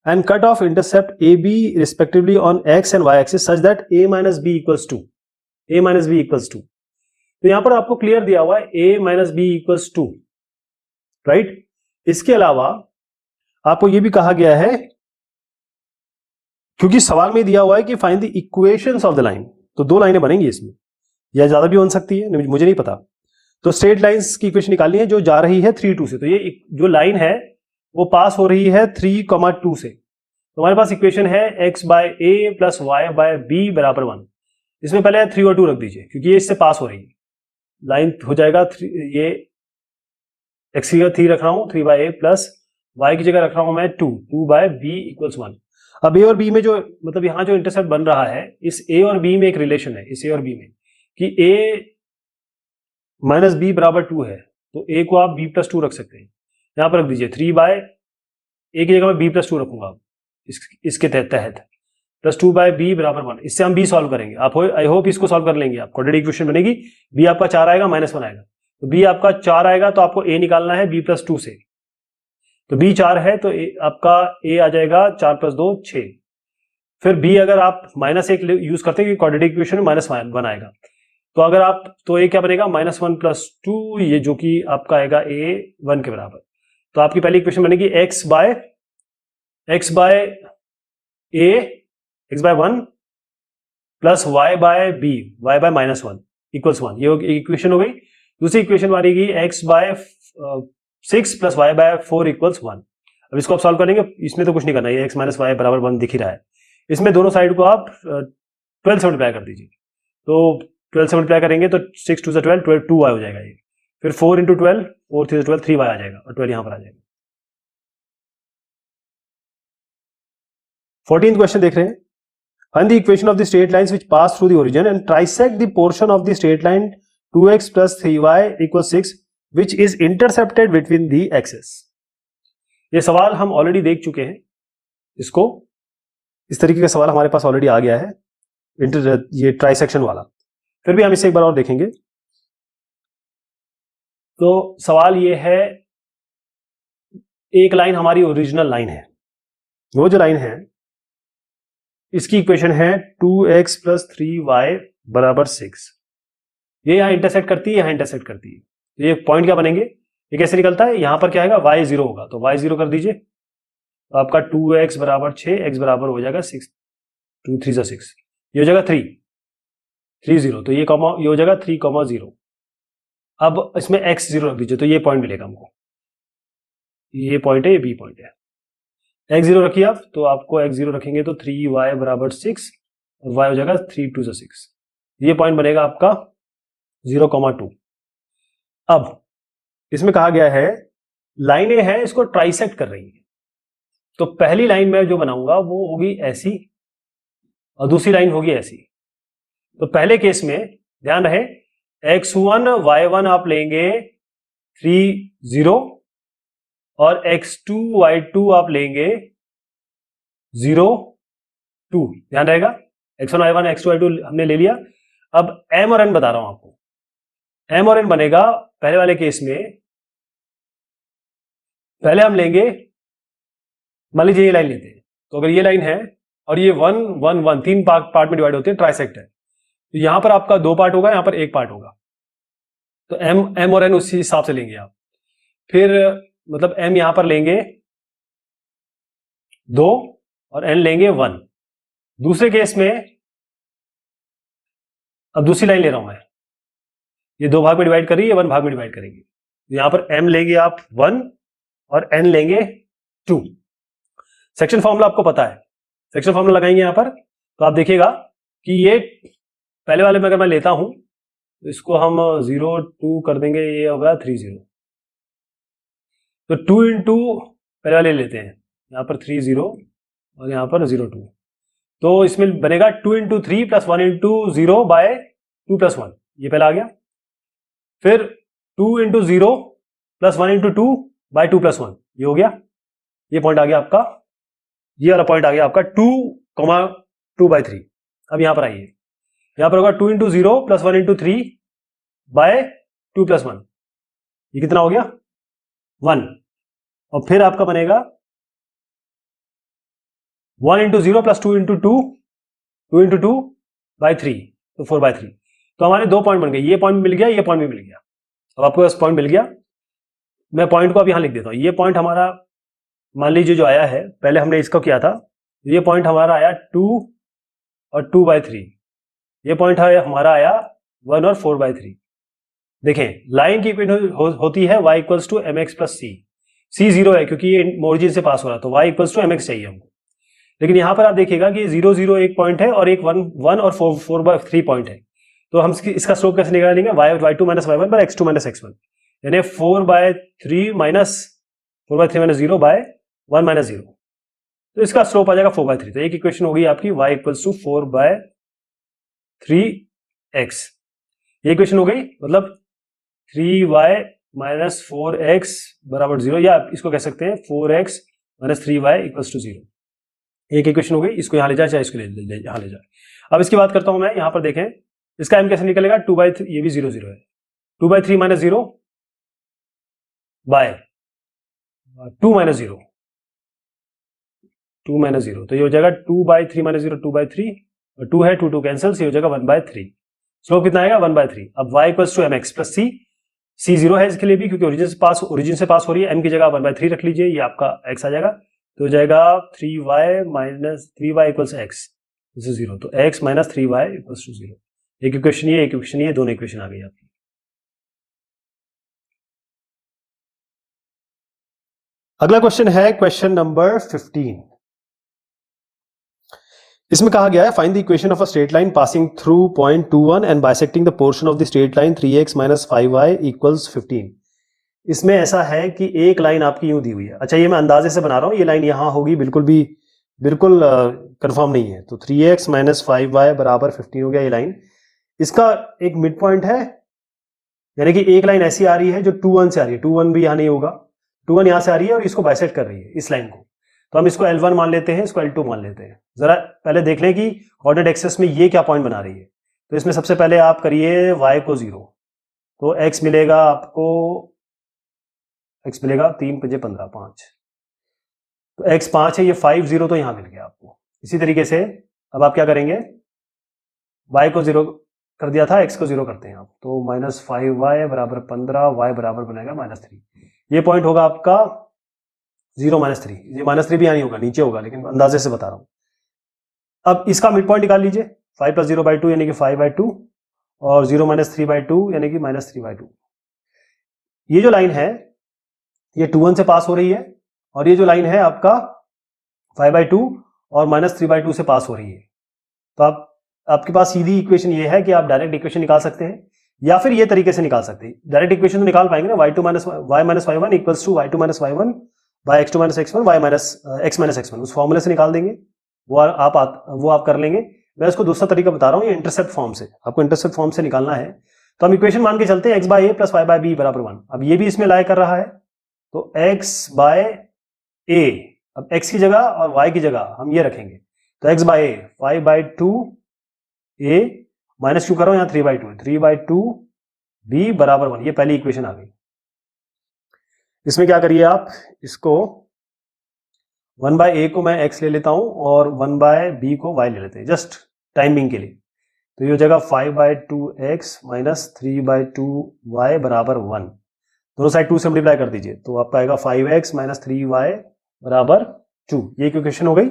and cut off intercept AB respectively on x and y axis such that a minus b equals 2. a minus b equals 2. तो यहां पर आपको clear दिया हुआ है a minus b equals 2, right. इसके अलावा आपको यह भी कहा गया है, क्योंकि सवाल में दिया हुआ है कि find the equations of the line, तो दो लाइनें बनेंगी इसमें, या ज्यादा भी बन सकती है, मुझे नहीं पता। तो स्ट्रेट लाइंस की इक्वेशन निकालनी है जो जा रही है 3, 2 से। तो ये जो लाइन है वो पास हो रही है 3, 2 से। तो हमारे पास इक्वेशन है x/a + y/b = 1। इसमें पहले 3 और 2 रख दीजिए, क्योंकि ये इससे पास हो रही है। लाइन हो जाएगा ये x की जगह 3 रख रहा हूं, 3/a + y की जगह रख रहा हूं मैं 2, 2/b = 1। अब a और b में जो मतलब यहां जो इंटरसेप्ट बन रहा है, इस a और b में एक रिलेशन है, इस a और b में, कि a - b = 2 है, तो a को आप b + 2 रख सकते हैं। यहां पर रख दीजिए 3/a की जगह मैं b + 2 रखूंगा इसके तहत, + 2/b = 1। इससे हम b सॉल्व करेंगे, आप आई होप इसको सॉल्व कर लेंगे। आप क्वाड्रेटिक इक्वेशन बनेगी, b आपका 4 आएगा, -1 आएगा, तो b आपका 4 आएगा, तो आपको a निकालना है b + 2 से। तो b 4 है, तो आपका a आ जाएगा 4 + 2 6। फिर b अगर आप -1 यूज करते हैं, क्वाड्रेटिक इक्वेशन में -1 आएगा, तो अगर आप तो a क्या बनेगा, -1 + 2, ये जो कि आपका आएगा a 1 के बराबर। तो आपकी पहली इक्वेशन बनेगी x/1 + y/b y/-1 = 1, ये इक्वेशन हो गई। दूसरी इक्वेशन बनेगी x/6 + y/4 = 1। अब इसको आप सॉल्व करेंगे, इसमें तो कुछ नहीं करना, ये x - y = 1 दिख ही रहा है। इसमें दोनों साइड को आप 12 से मल्टीप्लाई कर दीजिए। तो 12 से मल्टीप्लाई करेंगे तो 6 × 2 = 12, 2y हो जाएगा ये। फिर 4 × 12, 4 × 3 = 12, 3y आ जाएगा, और 12 यहां पर आ जाएगा। 14th क्वेश्चन देख रहे हैं, find the equation of the straight lines which pass through the origin and trisect the portion of the straight line 2x + 3y = 6 which is intercepted between the axes. ये सवाल हम ऑलरेडी देख चुके हैं, इसको इस तरीके का सवाल हमारे पास ऑलरेडी आ गया है, ये ट्राइसेक्शन वाला। फिर भी हम इसे एक बार और देखेंगे। तो सवाल ये है, एक लाइन हमारी ओरिजिनल लाइन है, वो जो लाइन है इसकी इक्वेशन है 2x + 3y = 6। ये यहां इंटरसेक्ट करती है, यहां इंटरसेक्ट करती है। ये पॉइंट क्या बनेंगे, ये कैसे निकलता है, यहां पर क्या आएगा, y 0 होगा, तो y 0 कर दीजिए। तो आपका 2x = 6, x बराबर हो जाएगा 6, 2 3 = 6, ये हो जाएगा 3 0, तो ये हो जाएगा 3, 0। अब इसमें x 0 रख दीजिए, तो ये पॉइंट मिलेगा हमको, ये पॉइंट है, ये b पॉइंट है। x 0 रखिए आप, तो आपको x 0 रखेंगे तो 3y = 6 और y हो जाएगा 3 2 = 6, ये पॉइंट बनेगा आपका 0,2। अब इसमें कहा गया है लाइनें हैं इसको ट्राइसेक्ट कर रही हैं, तो पहली लाइन में जो बनाऊंगा वो होगी ऐसी और दूसरी लाइन होगी ऐसी। तो पहले केस में ध्यान रहे, x1 y1 आप लेंगे 3 0 और x2 y2 आप लेंगे 0 2, ध्यान रहेगा x1 y1 x2 y2 हमने ले लिया। अब m और n बता रहा हूं आपको, m और n बनेगा पहले वाले केस में, पहले हम लेंगे, मान लीजिए ये लाइन लेते हैं, तो अगर ये लाइन है और ये 1 1 1 तीन पार्ट में डिवाइड होते हैं, ट्राइसेक्ट है, तो यहां पर आपका 2 पार्ट होगा, यहां पर 1 पार्ट होगा, तो m और n उसी हिसाब से लेंगे आप। फिर मतलब m यहां पर लेंगे 2 और n लेंगे 1। दूसरे केस में अब दूसरी लाइन ले रहा हूं मैं, ये 2 भाग में डिवाइड कर रही है, 1 भाग में डिवाइड करेंगे, तो यहां पर m लेंगे आप 1 और n लेंगे 2। सेक्शन फॉर्मूला आपको पता है, सेक्शन फॉर्मूला लगाएंगे यहां पर, तो आप देखिएगा कि ये पहले वाले में अगर मैं लेता हूं तो इसको हम 0 2 कर देंगे, ये होगा 3 0, तो 2 इंटू पहले वाले लेते हैं, यहां पर 3 0 और यहां पर 0 2, तो इसमें बनेगा 2 into 3 plus 1 into 0 by 2 plus 1, ये पहला आ गया। फिर 2 into 0 plus 1 into 2 by 2 plus 1, ये हो गया, ये पॉइंट आ गया आपका, ये वाला पॉइंट आ गया आपका 2,2/3। अब यहां पर आइए, यहां पर होगा 2 into 0 plus 1 into 3 by 2 plus 1, ये कितना हो गया 1। और फिर आपका बनेगा 1 into 0 plus 2 into 2 2 into 2 by 3, तो 4/3। तो हमारे 2 पॉइंट बन गए, ये पॉइंट मिल गया, ये पॉइंट भी मिल गया। अब आपको पास पॉइंट मिल गया, मैं पॉइंट को अब यहां लिख देता हूं। ये पॉइंट हमारा मान लीजिए जो आया है, पहले हमने इसको किया था, ये पॉइंट हमारा आया 2 और 2/3, ये पॉइंट हमारा आया 1 और 4/3। देखें लाइन की इक्वेशन होती है y equals to mx plus c 0 है क्योंकि ये ओरिजिन से पास हो रहा है, तो y इक्वल्स टू mx चाहिए हमको। लेकिन यहां पर आप देखिएगा कि 0 0 एक पॉइंट है और एक 1 और 4/3 पॉइंट है, तो हम इसका स्लोप कैसे निकालेंगे, y2 minus y1 by x2 minus x1, यानी 4/3 माइनस 4/3 माइनस 0 बाय 1 माइनस 0, तो इसका स्लोप आ जाएगा 4/3। तो एक इक्वेशन होगी आपकी y इक्वल्स टू 4/3x, ये इक्वेशन हो गई, मतलब 3y माइनस 4x बराबर 0, या इसको कह सकते हैं 4x minus 3y equals to 0, एक इक्वेशन हो गई। इसको यहां ले जाए चाहे इसको यहां ले जाए। अब इसकी बात करता हूं मैं, यहां पर देखें इसका m कैसे निकलेगा, 2/3, ये भी 0 0 है, 2/3 माइनस 0 बाय 2 माइनस 0, 2 माइनस 0, तो ये हो जाएगा 2/3 माइनस 0 2/3, और 2 है 2 2 कैंसिल, ये हो जाएगा 1/3। स्लोप कितना आएगा 1/3। अब y equals to mx plus c 0 है इसके लिए भी क्योंकि ओरिजिन से पास हो रही है, m की जगह 1/3 रख लीजिए, ये आपका x आ जाएगा, तो हो जाएगा 3y minus 3y equals x, this is 0, तो x minus 3y equals to 0। एक इक्वेशन ये, एक इक्वेशन ये, दोनों इक्वेशन आ गई आपकी। अगला क्वेश्चन है क्वेश्चन नंबर 15। इसमें कहा गया है find the equation of a straight line passing through point 21 and bisecting the portion of the straight line 3x minus 5y equals 15। इसमें ऐसा है कि एक लाइन आपकी यूं दी हुई है, अच्छा ये मैं अंदाजे से बना रहा हूं, ये लाइन यहां होगी, बिल्कुल कंफर्म नहीं है, तो 3x माइनस 5y बराबर 15 हो गया ये लाइन। इसका एक मिड पॉइंट है, यानी कि एक लाइन ऐसी आ रही है जो 2 1 से आ रही है, 2 1 भी यहां नहीं होगा, 2 1 यहां से आ रही है और इसको बाइसेक्ट कर रही है इस लाइन को, तो हम इसको L1 मान लेते हैं, इसको L2 मान लेते हैं। जरा पहले देख लें कि कोऑर्डिनेट एक्सिस में ये क्या पॉइंट बना रही है। तो इसमें सबसे पहले आप करिए y को 0, तो x मिलेगा आपको, x मिलेगा 3 5 15 5, तो x 5 है, ये 5 0 तो यहां मिल गया आपको। इसी तरीके से अब आप क्या करेंगे, y को 0 कर दिया था, x को 0 करते हैं आप, तो माइनस 5y बराबर 15, y बराबर बनेगा -3, ये पॉइंट होगा आपका 0 -3, ये -3 भी यहाँ नहीं होगा, नीचे होगा, लेकिन अंदाजे से बता रहा हूं। अब इसका मिड पॉइंट निकाल लीजिए, 5 + 0/2 यानी कि 5/2, और 0 - 3/2 यानी कि -3/2। ये जो लाइन है ये 2 1 से पास हो रही है, और ये जो लाइन है आपका 5/2 और -3/2 से पास हो रही है। तो आपके पास सीधी इक्वेशन ये है कि आप डायरेक्ट इक्वेशन निकाल सकते हैं, या फिर ये तरीके से निकाल सकते हैं। डायरेक्ट इक्वेशन तो निकाल पाएंगे ना, y2 - y1 equals to y2 - y1 by x2 - x1 y x - x1, उस फॉर्मूले से निकाल देंगे, वो आप कर लेंगे। मैं इसको दूसरा तरीका बता रहा हूं, ये इंटरसेप्ट फॉर्म से, आपको इंटरसेप्ट फॉर्म से निकालना है। तो हम इक्वेशन मान के चलते हैं x/a + y/b = 1। अब ये भी इसमें लाए कर रहा है, तो x बाय a, अब x की जगह और y की जगह हम ये रखेंगे, तो x by a 5/2 a minus क्यों कर रहा हूं, यहां 3/2, 3/2 b बराबर 1। ये पहली इक्वेशन आ गई। इसमें क्या करिए आप, इसको 1/a को मैं x ले लेता हूं और 1/b को y ले लेते हैं, जस्ट टाइमिंग के लिए। तो ये हो जाएगा 5/2x माइनस 3/2y बराबर 1। दोनों साइड 2 से मल्टीप्लाई कर दीजिए, तो आपका आएगा 5x माइनस 3y बराबर 2। ये इक्वेशन हो गई।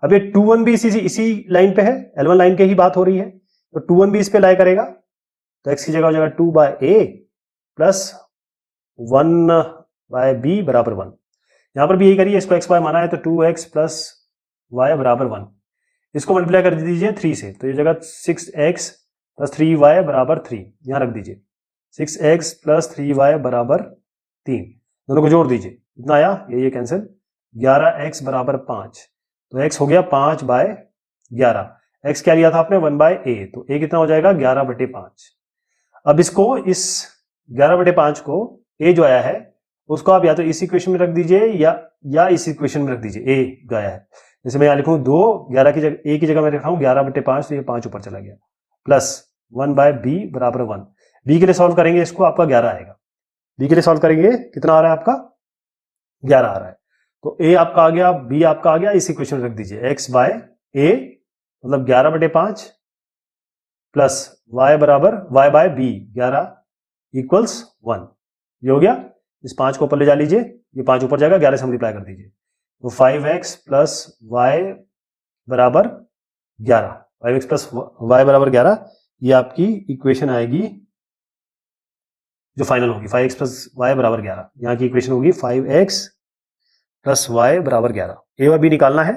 अब ये 2 1 भी इसी लाइन पे है, L1 लाइन के ही बात हो रही है, तो 2 1 भी इस पे लाई करेगा, तो x की जगह हो जाएगा 2/a प्लस 1/b बराबर 1। यहां पर भी यही करिए, इसको x y माना है तो 2x प्लस y बराबर 1। इसको मल्टीप्लाई कर दीजिए 3 से, तो ये जगह 6x प्लस 3y बराबर 3, यहां रख दीजिए 6x प्लस 3y बराबर 3, दोनों को जोड़ दीजिए, इतना आया, ये कैंसिल, 11x बराबर 5, तो x हो गया 5/11। x क्या लिया था आपने 1/a, तो a कितना हो जाएगा 11/5। अब इसको इस 11/5 को a जो आया है उसको आप या तो इस इक्वेशन में रख दीजिए या इस इक्वेशन में रख दीजिए, a जो आया है। जैसे मैं यहां लिखूं 2, 11 की जगह a की जगह मैं रखा हूं 11/5, तो ये 5 ऊपर चला गया, प्लस 1/b बराबर 1। b के लिए सॉल्व करेंगे इसको, आपका 11 आएगा। b के लिए सॉल्व करेंगे कितना आ रहा है आपका 11 आ रहा है, तो a आपका आ गया, b आपका आ गया, इस इक्वेशन में रख दीजिए x बाय a मतलब 11/5 प्लस y बराबर y बाय b 11 इक्वल्स 1। ये हो गया। इस 5 को ऊपर ले जा लीजिए, ये 5 ऊपर जाएगा, 11 से मल्टीप्लाई कर दीजिए, तो 5x प्लस y बराबर 11, 5x प्लस y बराबर 11, ये आपकी इक्वेशन आएगी जो फाइनल होगी, 5x प्लस y बराबर 11। यहाँ की इक्वेशन होगी 5x प्लस y बराबर 11। a और b निकालना है,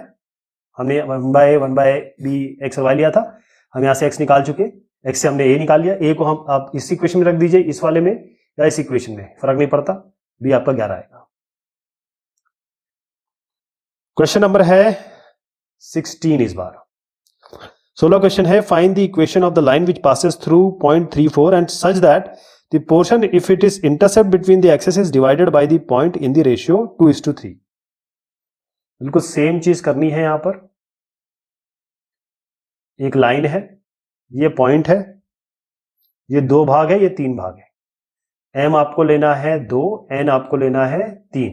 हमने 1/a 1/b x और y लिया था, हम यहाँ से x निकाल चुके, x से हमने a निकाल लिया, a को हम आप इस इक्वेशन में रख दीजिए, इस वाले में या इस इक्वेशन में, फर्क नहीं पड़ता, b आपका 11 आएगा। क्वेश्चन नंबर है 16 इस बार। 16 क्वेश्चन है, find the equation of the line which passes through point 34 and such that the portion if it is intercept between the axes is divided by the point in the ratio 2:3। बिल्कुल same चीज करनी है। यहां पर एक line है, ये point है, ये 2 भाग है, ये 3 भाग है। m आपको लेना है 2, n आपको लेना है 3।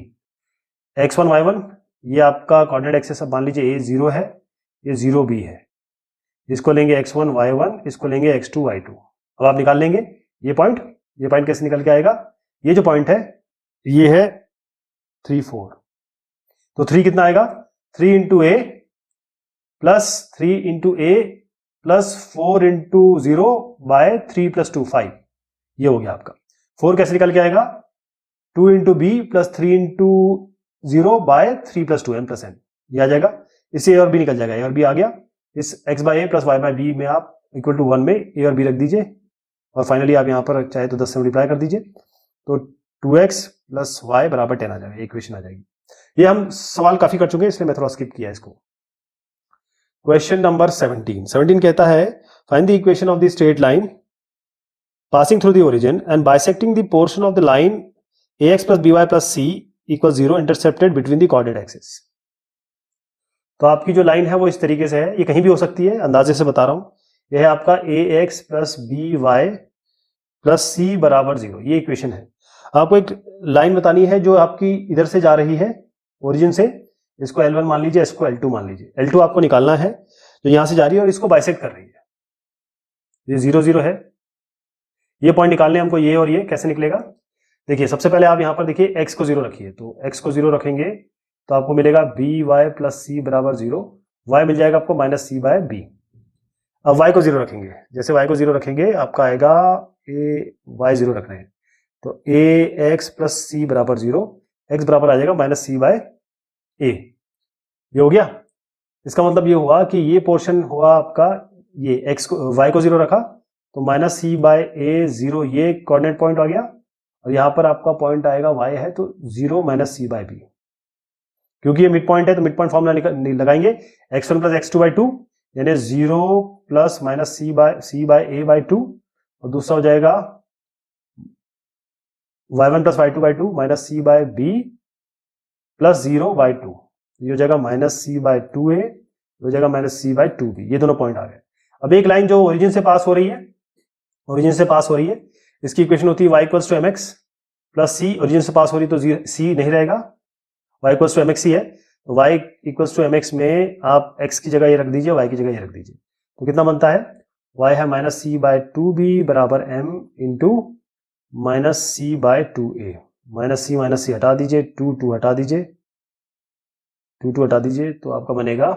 x1 y1 ये आपका कोऑर्डिनेट एक्सेस, अब मान लीजिए a 0 है, ये 0b है, इसको लेंगे x1 y1, इसको लेंगे x2 y2। अब आप निकाल लेंगे ये पॉइंट कैसे निकल के आएगा, ये जो पॉइंट है ये है 3 4, तो 3 कितना आएगा 3 into a plus 3 into a plus 4 into 0 by 3 plus 2 5, ये हो गया आपका। 4 कैसे निकल के आएगा 2 into b plus 3 into 0 by 3 plus 2 n plus n, ये आ जाएगा। इससे a और b निकल जाएगा, a और b आ गया। इस x by a plus y by b में आप इक्वल टू 1 में a और b रख दीजिए, और फाइनली आप यहाँ पर चाहे तो 10 से मल्टीप्लाई कर दीजिए, तो 2x प्लस y बराबर 10 आ जाएगा, इक्वेशन आ जाएगी। ये हम सवाल काफी कर चुके हैं, इसलिए मैं थोड़ा स्किप किया इसको। क्वेश्चन नंबर 17 कहता है, find the equation of the straight line passing through the origin and bisecting the portion of the line ax plus by plus c equal 0 intercepted between the coordinate axis. तो आपकी जो line है वो इस तरीके से है, ये कहीं भी हो सकती है, अंदाजे से बता रहा हूं। यह है आपका ax plus by plus c बराबर 0, ये इक्वेशन है। आपको एक लाइन बतानी है जो आपकी इधर से जा रही है ओरिजिन से, इसको L1 मान लीजिए, इसको L2 मान लीजिए। L2 आपको निकालना है जो यहां से जा रही है और इसको बाइसेक्ट कर रही है, ये 0 0 है। ये पॉइंट निकालने हमको, ये और ये कैसे निकलेगा, देखिए सबसे पहले आप यहां पर देखिए x को 0 रखिए, तो x को 0 रखेंगे तो आपको मिलेगा by प्लस c बराबर 0, y मिल जाएगा आपको माइनस c बाय b। अब y को 0 रखेंगे, जैसे y को 0 रखेंगे आपका आएगा y 0 रख रहे हैं, तो ax प्लस c बराबर 0, x बराबर आ जाएगा माइनस c बाय a। ये हो गया। इसका मतलब ये हुआ कि ये पोर्शन हुआ आपका, ये x को y को 0 रखा तो माइनस c बाय a 0, ये कोऑर्डिनेट पॉइंट आ गया, और यहां पर आपका पॉइंट आएगा y है तो 0 माइनस c बाय b। क्योंकि ये मिड पॉइंट है तो मिड पॉइंट फॉर्मूला लगाएंगे, x1 प्लस x2 बाय 2 यानी 0 plus minus c by a by 2, और दूसरा हो जाएगा y1 plus y2 minus c by b plus 0/2, ये हो जाएगा माइनस c/2a, हो जाएगा माइनस c/2b, ये दोनों पॉइंट आ गए। अब एक लाइन जो ओरिजिन से पास हो रही है, इसकी इक्वेशन होती है y equals to mx plus c, origin से पास हो रही तो c नहीं रहेगा, y इक्वल्स टू mx ही है, तो y इक्वल्स टू mx में आप x की जगह ये रख दीजिए, y की जगह ये रख दीजिए, तो कितना बनता है, y है माइनस c/2b बराबर m into minus c/2a, minus c हटा दीजिए, 2 हटा दीजिए, 2 हटा दीजिए, तो आपका बनेगा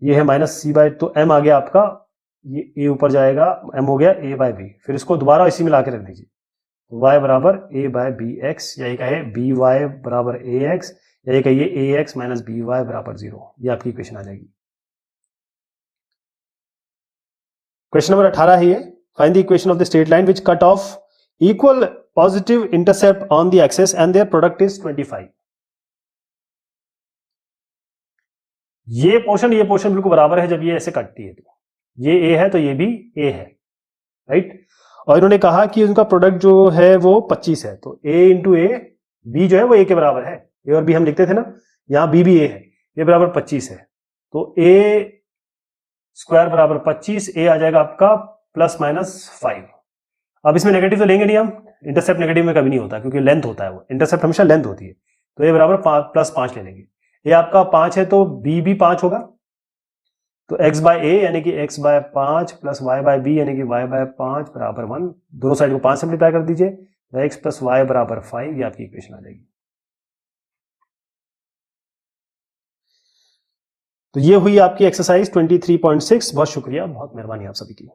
ये है माइनस c/, तो m आ गया आपका, ये a ऊपर जाएगा, m हो गया a/b, फिर इसको दोबारा इसी में ला के रख दीजिए, y बराबर a/bx, या ये कहे by बराबर ax, या ये कहिए ax माइनस by बराबर 0, ये आपकी इक्वेशन आ जाएगी। क्वेश्चन नंबर 18 है ये, find the equation of the straight line which cut off equal positive intercept on the axis and their product is 25। ये पोर्शन बिल्कुल बराबर है जब ये ऐसे कटती है, तो ये a है तो ये भी a है, राइट। और इन्होंने कहा कि उनका प्रोडक्ट जो है वो 25 है, तो a इंटू a, b जो है वो a के बराबर है, a और b हम लिखते थे ना, यहाँ b भी a है, ये बराबर 25 है, तो a स्क्वायर बराबर 25, a आ जाएगा आपका प्लस माइनस 5। अब इसमें नेगेटिव तो लेंगे नहीं हम, इंटरसेप्ट नेगेटिव में कभी नहीं होता क्योंकि लेंथ होता है, वो इंटरसेप्ट हमेशा लेंथ होती है, तो a बराबर प्लस 5 ले लेंगे, ये आपका 5 है तो b भी 5 होगा, तो x बाय a यानी कि x by 5 plus y by b यानी कि y बाय 5 बराबर 1, दोनों साइड को 5 से मल्टीप्लाई कर दीजिए, x प्लस y बराबर 5, ये आपकी इक्वेशन आ जाएगी। तो ये हुई आपकी एक्सरसाइज 23.6। बहुत शुक्रिया, बहुत मेहरबानी आप सभी की।